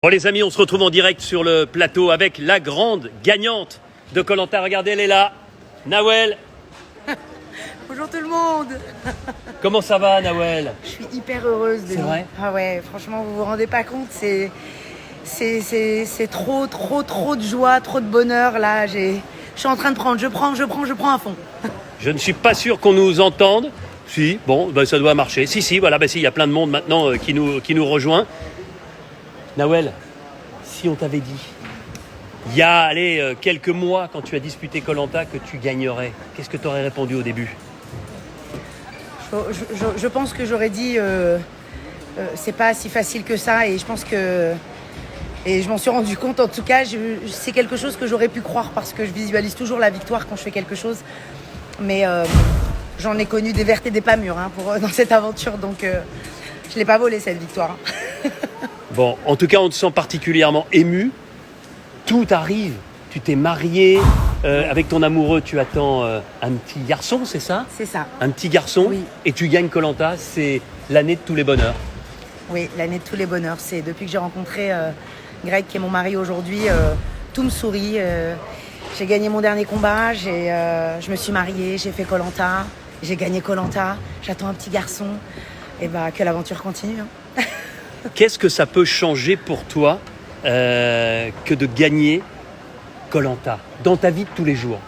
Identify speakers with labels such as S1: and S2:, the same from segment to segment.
S1: Bon les amis, on se retrouve en direct sur le plateau avec la grande gagnante de Koh Lanta. Regardez, elle est là, Nawel.
S2: Bonjour tout le monde.
S1: Comment ça va, Nawel?
S2: Je suis hyper heureuse.
S1: C'est vrai?
S2: Ah ouais, franchement, vous vous rendez pas compte, c'est trop de joie, trop de bonheur là. Je suis en train de prendre, je prends à fond.
S1: Je ne suis pas sûr qu'on nous entende. Si, bon, ça doit marcher. Si, voilà, si, il y a plein de monde maintenant qui nous rejoint. Nawel, si on t'avait dit, il y a quelques mois, quand tu as disputé Koh Lanta, que tu gagnerais, qu'est-ce que tu aurais répondu au début?
S2: Je pense que j'aurais dit, c'est pas si facile que ça, et je pense que, et je m'en suis rendu compte en tout cas, c'est quelque chose que j'aurais pu croire parce que je visualise toujours la victoire quand je fais quelque chose, mais j'en ai connu des vertes et des pas mûres dans cette aventure, donc je l'ai pas volée cette victoire.
S1: Bon, en tout cas, on te sent particulièrement ému. Tout arrive. Tu t'es marié avec ton amoureux. Tu attends un petit garçon, c'est ça?
S2: C'est ça.
S1: Un petit garçon.
S2: Oui.
S1: Et tu gagnes Koh Lanta. C'est l'année de tous les bonheurs.
S2: Oui, l'année de tous les bonheurs. C'est depuis que j'ai rencontré Greg, qui est mon mari aujourd'hui, tout me sourit. J'ai gagné mon dernier combat. Je me suis mariée. J'ai fait Koh Lanta. J'ai gagné Koh Lanta. J'attends un petit garçon. Et que l'aventure continue.
S1: Qu'est-ce que ça peut changer pour toi que de gagner Koh Lanta dans ta vie de tous les jours?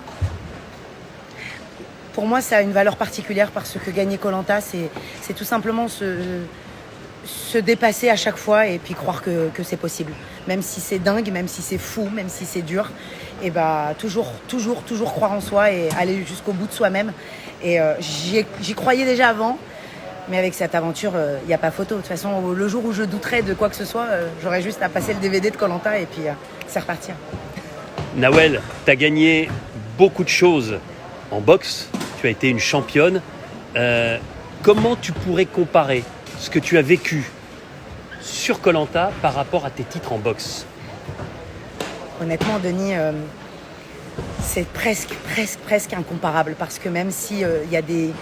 S2: Pour moi, ça a une valeur particulière parce que gagner Koh Lanta, c'est tout simplement se dépasser à chaque fois et puis croire que c'est possible. Même si c'est dingue, même si c'est fou, même si c'est dur, toujours croire en soi et aller jusqu'au bout de soi-même. Et j'y croyais déjà avant. Mais avec cette aventure, il n'y a pas photo. De toute façon, le jour où je douterais de quoi que ce soit, j'aurais juste à passer le DVD de Koh Lanta et puis c'est repartir.
S1: Nawel, tu as gagné beaucoup de choses en boxe. Tu as été une championne. Comment tu pourrais comparer ce que tu as vécu sur Koh Lanta par rapport à tes titres en boxe?
S2: Honnêtement, Denis, c'est presque incomparable parce que même s'il y a des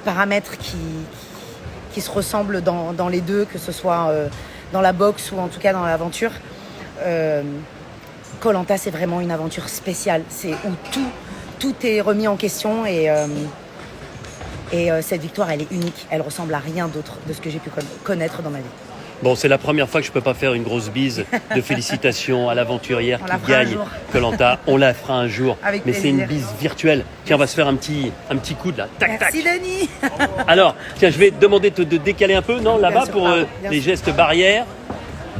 S2: paramètres qui se ressemblent dans les deux, que ce soit dans la boxe ou en tout cas dans l'aventure. Koh Lanta, c'est vraiment une aventure spéciale. C'est où tout est remis en question et cette victoire, elle est unique. Elle ressemble à rien d'autre de ce que j'ai pu connaître dans ma vie.
S1: Bon, c'est la première fois que je peux pas faire une grosse bise de félicitations à l'aventurière qui gagne Koh Lanta. On la fera un jour.
S2: Avec
S1: mais
S2: plaisir.
S1: C'est une bise virtuelle. Tiens, on va se faire un petit coude là. Tac,
S2: Merci
S1: tac.
S2: Denis.
S1: Alors, tiens, je vais te demander de décaler un peu, non, là-bas,
S2: sûr,
S1: pour
S2: bien
S1: les
S2: sûr.
S1: gestes barrières.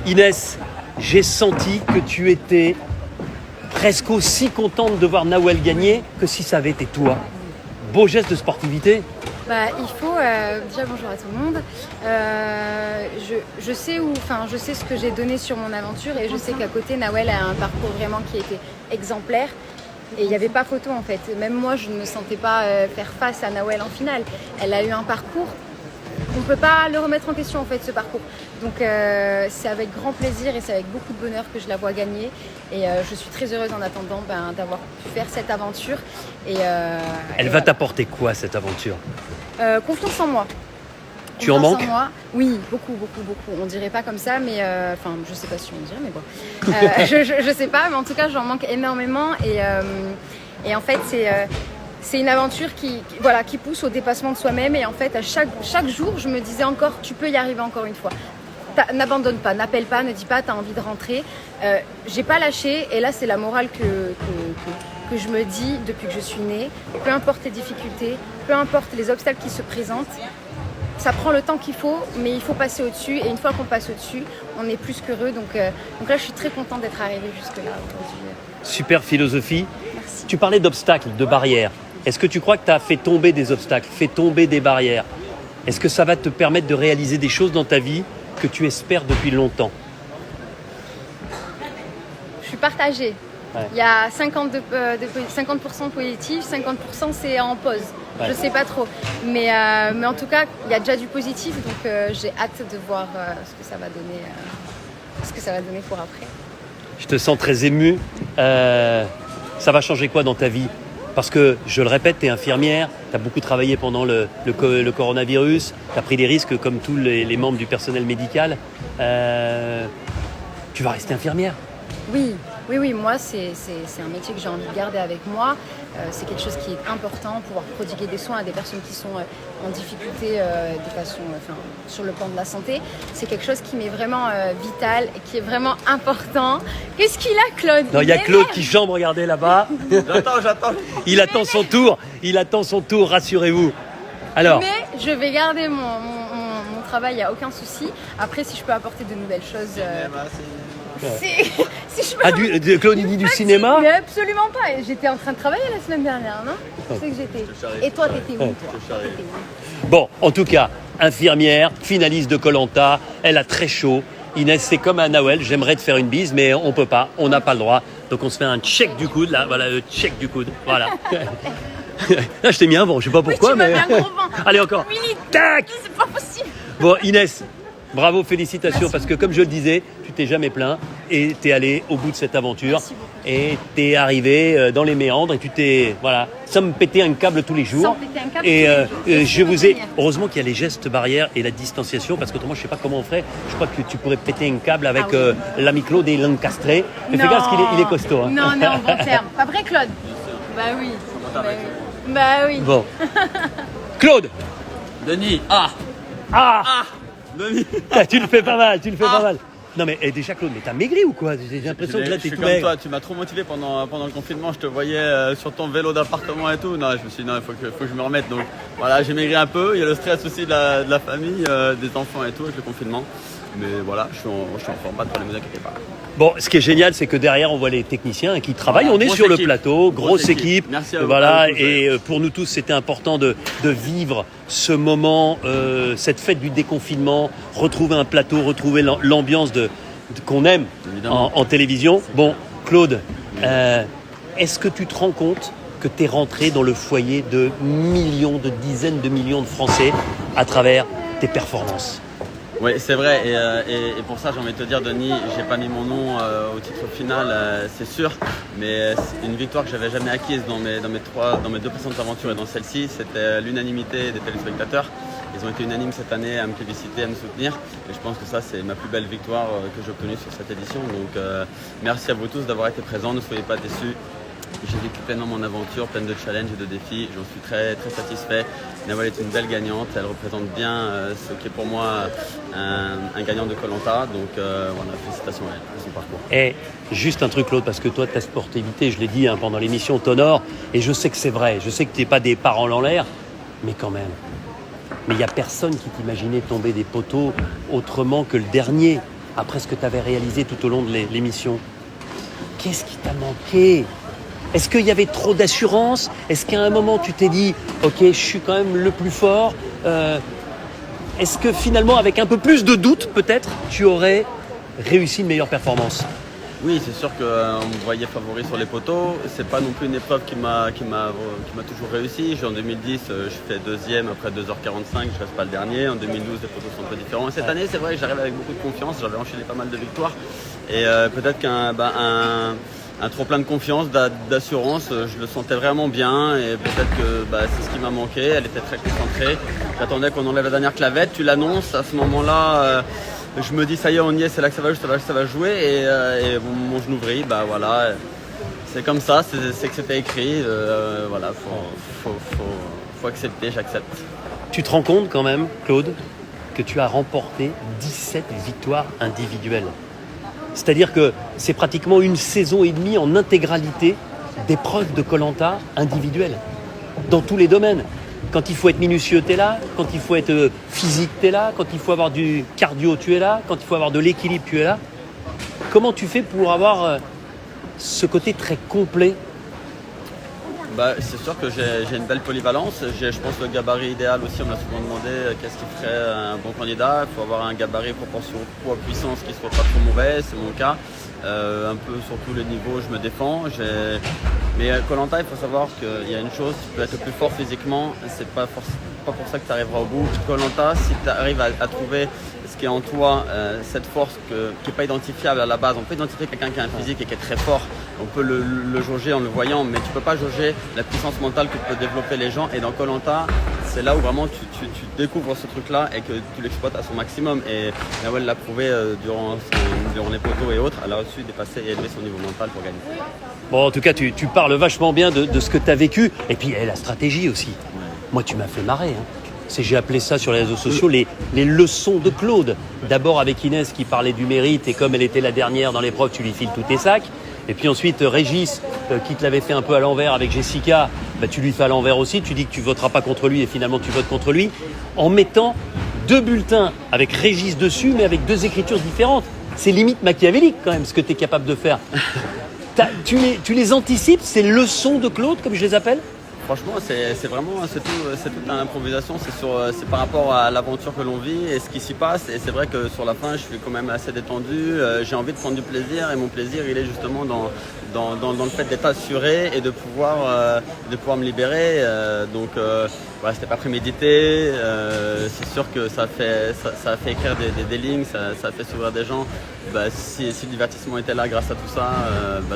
S1: Inès, j'ai senti que tu étais presque aussi contente de voir Nawel gagner que si ça avait été toi. Beau geste de sportivité.
S3: Il faut déjà bonjour à tout le monde. Je sais ce que j'ai donné sur mon aventure et je sais qu'à côté Nawel a un parcours vraiment qui était exemplaire et il n'y avait pas photo en fait. Même moi je ne me sentais pas faire face à Nawel en finale. Elle a eu un parcours, on ne peut pas le remettre en question en fait ce parcours. Donc c'est avec grand plaisir et c'est avec beaucoup de bonheur que je la vois gagner et je suis très heureuse en attendant d'avoir pu faire cette aventure.
S1: Elle va t'apporter quoi cette aventure?
S3: Confiance en moi.
S1: Tu en manques?
S3: Oui, beaucoup. On dirait pas comme ça, mais je sais pas si on dirait, mais bon. Je sais pas, mais en tout cas, j'en manque énormément. Et en fait, c'est une aventure qui pousse au dépassement de soi-même. Et en fait, à chaque jour, je me disais encore, tu peux y arriver encore une fois. N'abandonne pas, n'appelle pas, ne dis pas, t'as envie de rentrer. J'ai pas lâché, et là, c'est la morale que je me dis depuis que je suis née. Peu importe les difficultés, peu importe les obstacles qui se présentent, ça prend le temps qu'il faut, mais il faut passer au-dessus. Et une fois qu'on passe au-dessus, on est plus qu'heureux. Donc là, je suis très contente d'être arrivée jusque-là aujourd'hui.
S1: Super philosophie.
S3: Merci.
S1: Tu parlais d'obstacles, de barrières. Est-ce que tu crois que tu as fait tomber des obstacles, fait tomber des barrières? Est-ce que ça va te permettre de réaliser des choses dans ta vie que tu espères depuis longtemps?
S3: Je suis partagée.
S1: Ouais.
S3: Il y a 50% positif, 50% c'est en pause.
S1: Ouais.
S3: Je sais pas trop. Mais en tout cas, il y a déjà du positif, donc j'ai hâte de voir ce que ça va donner pour après.
S1: Je te sens très ému. Ça va changer quoi dans ta vie? Parce que, je le répète, tu es infirmière, tu as beaucoup travaillé pendant le coronavirus, tu as pris des risques comme tous les membres du personnel médical. tu vas rester infirmière.
S3: Oui, moi c'est un métier que j'ai envie de garder avec moi. C'est quelque chose qui est important, pouvoir prodiguer des soins à des personnes qui sont en difficulté de façon, sur le plan de la santé. C'est quelque chose qui m'est vraiment vital et qui est vraiment important. Qu'est-ce qu'il a, Claude?
S1: Non, il y a Claude qui chambre, regardez là-bas.
S4: J'attends.
S1: Il attend son tour, rassurez-vous. Alors,
S3: Mais je vais garder mon travail, il n'y a aucun souci. Après, si je peux apporter de nouvelles choses... si je peux
S1: Claude il dit du cinéma?
S3: Mais absolument pas. J'étais en train de travailler la semaine dernière, non? Tu sais que j'étais. Et toi, t'étais où, toi?
S1: Bon, en tout cas, infirmière, finaliste de Koh-Lanta, elle a très chaud. Inès, c'est comme à Nawel, j'aimerais te faire une bise, mais on peut pas, on n'a pas le droit. Donc on se fait un check du coude, là, voilà, le check du coude, voilà. Là, je t'ai mis un vent, je sais pas pourquoi,
S3: oui, tu
S1: mais...
S3: m'as mis un gros vent.
S1: Allez, encore.
S3: Oui,
S1: Tac.
S3: c'est pas possible.
S1: Bon, Inès, bravo, félicitations, parce que comme je le disais, tu t'es jamais plaint et t'es allé au bout de cette aventure.
S3: Merci beaucoup.
S1: Et t'es arrivé dans les méandres et tu t'es, voilà, sans me péter un câble tous les jours.
S3: Sans péter un câble
S1: et
S3: tous les jours.
S1: je vous ai, heureusement qu'il y a les gestes barrières et la distanciation, parce qu'autrement je sais pas comment on ferait. Je crois que tu pourrais péter un câble avec l'ami Claude et l'encastré. Mais fais gaffe qu'il est costaud. Hein.
S3: Non, on est en bon terme. Pas vrai, Claude? Bah oui. Bah oui.
S1: Bon. Claude.
S4: Denis, Denis.
S1: Tu le fais pas mal, pas mal. Non mais déjà Claude, mais t'as maigri ou quoi? J'ai l'impression que là t'es tout
S4: comme
S1: maigre.
S4: toi, tu m'as trop motivé pendant le confinement, je te voyais sur ton vélo d'appartement et tout. Non, je me suis dit non, il faut que je me remette. Donc voilà, j'ai maigri un peu, il y a le stress aussi de la famille, des enfants et tout avec le confinement. Mais voilà, je suis en forme, pas de problème, ne vous inquiétez pas.
S1: Bon, ce qui est génial, c'est que derrière, on voit les techniciens qui travaillent.
S4: Voilà,
S1: on est sur
S4: équipe.
S1: le plateau, grosse équipe.
S4: Merci à vous.
S1: Voilà, et pour nous tous, c'était important de vivre ce moment, cette fête du déconfinement, retrouver un plateau, retrouver l'ambiance qu'on aime en télévision. Bon, Claude, est-ce que tu te rends compte que tu es rentré dans le foyer de millions, de dizaines de millions de Français à travers tes performances?
S4: Oui, c'est vrai. Et pour ça, j'ai envie de te dire, Denis, j'ai pas mis mon nom au titre final, c'est sûr. Mais c'est une victoire que j'avais jamais acquise dans mes deux précédentes aventures et dans celle-ci. C'était l'unanimité des téléspectateurs. Ils ont été unanimes cette année à me plébisciter, à me soutenir. Et je pense que ça, c'est ma plus belle victoire que j'ai obtenue sur cette édition. Donc, merci à vous tous d'avoir été présents. Ne soyez pas déçus. J'ai vécu pleinement mon aventure, pleine de challenges et de défis. J'en suis très, très satisfait. Nawel est une belle gagnante. Elle représente bien ce qui est pour moi un gagnant de Koh-Lanta. Donc voilà, félicitations à elle pour son parcours.
S1: Et juste un truc, Claude, parce que toi, ta sportivité, je l'ai dit pendant l'émission, t'honore. Et je sais que c'est vrai. Je sais que tu n'es pas des paroles en l'air. Mais quand même. Mais il n'y a personne qui t'imaginait tomber des poteaux autrement que le dernier, après ce que tu avais réalisé tout au long de l'émission. Qu'est-ce qui t'a manqué ? Est-ce qu'il y avait trop d'assurance ? Est-ce qu'à un moment tu t'es dit « Ok, je suis quand même le plus fort » Est-ce que finalement, avec un peu plus de doute peut-être, tu aurais réussi une meilleure performance ?
S4: Oui, c'est sûr qu'on me voyait favori sur les poteaux. C'est pas non plus une épreuve qui m'a toujours réussi. En 2010, je fais deuxième après 2h45, je reste pas le dernier. En 2012, les poteaux sont un peu différents. Et cette année, c'est vrai que j'arrive avec beaucoup de confiance. J'avais enchaîné pas mal de victoires. Et peut-être qu'un trop plein de confiance, d'assurance, je le sentais vraiment bien et peut-être que c'est ce qui m'a manqué. Elle était très concentrée. J'attendais qu'on enlève la dernière clavette. Tu l'annonces, à ce moment-là, je me dis ça y est, on y est, c'est là que ça va jouer et mon genou vrille, voilà. C'est comme ça, c'est que c'était écrit. Voilà, faut accepter, j'accepte.
S1: Tu te rends compte quand même, Claude, que tu as remporté 17 victoires individuelles. C'est-à-dire que c'est pratiquement une saison et demie en intégralité d'épreuves de Koh-Lanta individuelles, dans tous les domaines. Quand il faut être minutieux, tu es là. Quand il faut être physique, tu es là. Quand il faut avoir du cardio, tu es là. Quand il faut avoir de l'équilibre, tu es là. Comment tu fais pour avoir ce côté très complet ?
S4: C'est sûr que j'ai une belle polyvalence. Je pense que le gabarit idéal aussi, on m'a souvent demandé qu'est-ce qui ferait un bon candidat. Il faut avoir un gabarit proportion poids-puissance qui ne soit pas trop mauvais, c'est mon cas. Un peu sur tous les niveaux, je me défends. Mais Koh-Lanta, il faut savoir qu'il y a une chose, tu peux être le plus fort physiquement, c'est pas pour ça que tu arriveras au bout. Koh-Lanta, si tu arrives à trouver ce qui est en toi, cette force qui n'est pas identifiable à la base. On peut identifier quelqu'un qui a un physique et qui est très fort, on peut le jauger en le voyant, mais tu ne peux pas jauger la puissance mentale que peuvent développer les gens. Et dans Koh-Lanta, c'est là où vraiment tu découvres ce truc-là et que tu l'exploites à son maximum. Et Nawel l'a prouvé durant les poteaux et autres. Elle a su dépasser et élever son niveau mental pour gagner.
S1: Bon, en tout cas, tu parles vachement bien de ce que tu as vécu. Et puis, la stratégie aussi.
S4: Ouais.
S1: Moi, tu m'as fait marrer. J'ai appelé ça sur les réseaux sociaux les leçons de Claude. D'abord avec Inès qui parlait du mérite et comme elle était la dernière dans l'épreuve, tu lui files tous tes sacs. Et puis ensuite, Régis, qui te l'avait fait un peu à l'envers avec Jessica, tu lui fais à l'envers aussi. Tu dis que tu voteras pas contre lui et finalement tu votes contre lui. En mettant 2 bulletins avec Régis dessus, mais avec 2 écritures différentes. C'est limite machiavélique quand même ce que tu es capable de faire. Tu les anticipes, ces leçons de Claude, comme je les appelle ?
S4: Franchement, c'est toute l'improvisation, c'est par rapport à l'aventure que l'on vit et ce qui s'y passe. Et c'est vrai que sur la fin, je suis quand même assez détendu. J'ai envie de prendre du plaisir et mon plaisir, il est justement dans le fait d'être assuré et de pouvoir me libérer. Donc, voilà, c'était pas prémédité. C'est sûr que ça a fait écrire des lignes, ça a fait s'ouvrir des gens. Si le divertissement était là grâce à tout ça,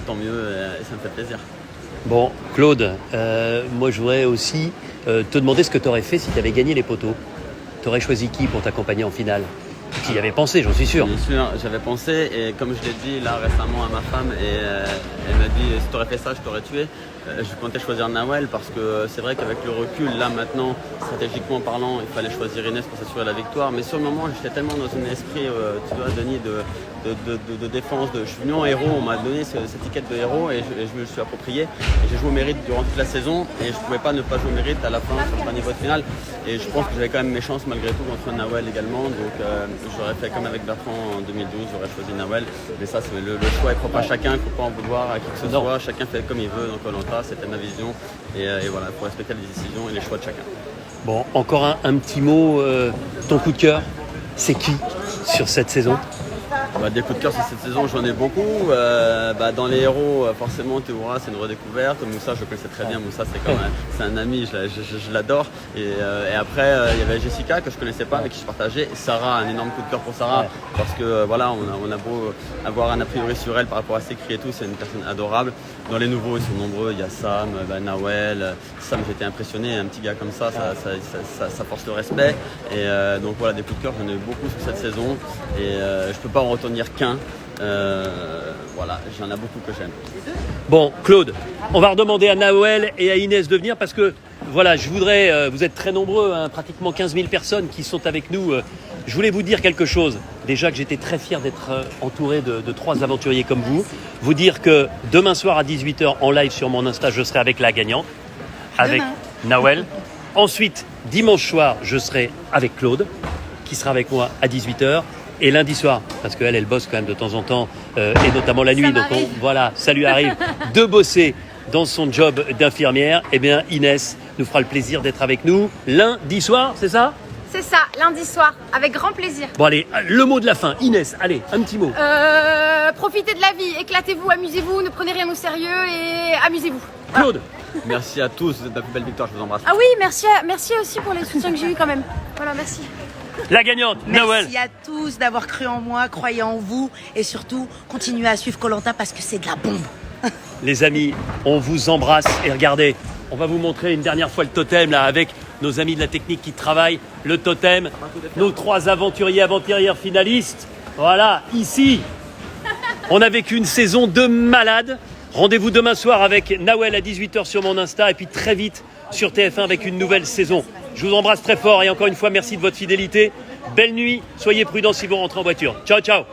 S4: tant mieux et ça me fait plaisir.
S1: Bon, Claude, moi je voudrais aussi te demander ce que tu aurais fait si tu avais gagné les poteaux. Tu aurais choisi qui pour t'accompagner en finale ? Tu y avais pensé, j'en suis sûr.
S4: Bien sûr, j'avais pensé et comme je l'ai dit là récemment à ma femme et elle m'a dit si tu aurais fait ça, je t'aurais tué. Je comptais choisir Nawel parce que c'est vrai qu'avec le recul, là maintenant, stratégiquement parlant, il fallait choisir Inès pour s'assurer la victoire. Mais sur le moment, j'étais tellement dans un esprit, tu vois, Denis, de défense. Je suis venu en héros, on m'a donné cette étiquette de héros et je me le suis approprié. Et j'ai joué au mérite durant toute la saison et je ne pouvais pas ne pas jouer au mérite à la fin sur le dernier vote final. Et je pense que j'avais quand même mes chances malgré tout contre Nawel également. Donc j'aurais fait comme avec Bertrand en 2012, j'aurais choisi Nawel. Mais ça, le choix est propre à chacun, il ne faut pas en vouloir à qui que ce soit. Chacun fait comme il veut dans Koh-Lanta. C'était ma vision et voilà, il faut respecter les décisions et les choix de chacun.
S1: Bon, encore un petit mot, ton coup de cœur, c'est qui sur cette saison ?
S4: Des coups de cœur sur cette saison, j'en ai beaucoup. Dans les héros, forcément, Théoura, c'est une redécouverte. Moussa, je le connaissais très bien. Moussa, c'est un ami, je l'adore. Et après, il y avait Jessica, que je ne connaissais pas, avec qui je partageais. Et Sarah, un énorme coup de cœur pour Sarah. Parce que voilà, on a beau avoir un a priori sur elle par rapport à ses cris et tout, c'est une personne adorable. Dans les nouveaux, ils sont nombreux. Il y a Sam, Nawel. Sam, j'étais impressionné. Un petit gars comme ça force le respect. Et donc voilà, des coups de cœur, j'en ai eu beaucoup sur cette saison. Et je ne peux pas en retenir qu'un. Voilà, j'en ai beaucoup que j'aime.
S1: Bon, Claude, on va redemander à Nawel et à Inès de venir parce que, voilà, je voudrais, vous êtes très nombreux, pratiquement 15 000 personnes qui sont avec nous. Je voulais vous dire quelque chose. Déjà que j'étais très fier d'être entouré de 3 aventuriers comme vous. Vous dire que demain soir à 18h en live sur mon Insta, je serai avec la gagnante, avec Nawel. Ensuite, dimanche soir, je serai avec Claude, qui sera avec moi à 18h. Et lundi soir, parce qu'elle bosse quand même de temps en temps, et notamment la nuit, donc ça lui arrive de bosser dans son job d'infirmière. Eh bien, Inès nous fera le plaisir d'être avec nous lundi soir, c'est ça ?
S3: C'est ça, lundi soir, avec grand plaisir.
S1: Bon allez, le mot de la fin, Inès, allez, un petit mot.
S3: Profitez de la vie, éclatez-vous, amusez-vous, ne prenez rien au sérieux et amusez-vous.
S1: Claude.
S4: Merci à tous, vous êtes la plus belle victoire, je vous embrasse.
S3: Ah oui, merci aussi pour les soutiens que j'ai eu quand même. Voilà, merci.
S1: La gagnante, Nawel.
S2: Merci à tous d'avoir cru en moi, croyez en vous et surtout continuez à suivre Koh-Lanta parce que c'est de la bombe.
S1: Les amis, on vous embrasse et regardez, on va vous montrer une dernière fois le totem là avec nos amis de la technique qui travaillent. Le totem, nos 3 aventurières finalistes. Voilà, ici. On a vécu une saison de malade. Rendez-vous demain soir avec Nawel à 18h sur mon Insta et puis très vite sur TF1 avec une nouvelle saison. Je vous embrasse très fort et encore une fois, merci de votre fidélité. Belle nuit, soyez prudents si vous rentrez en voiture. Ciao, ciao.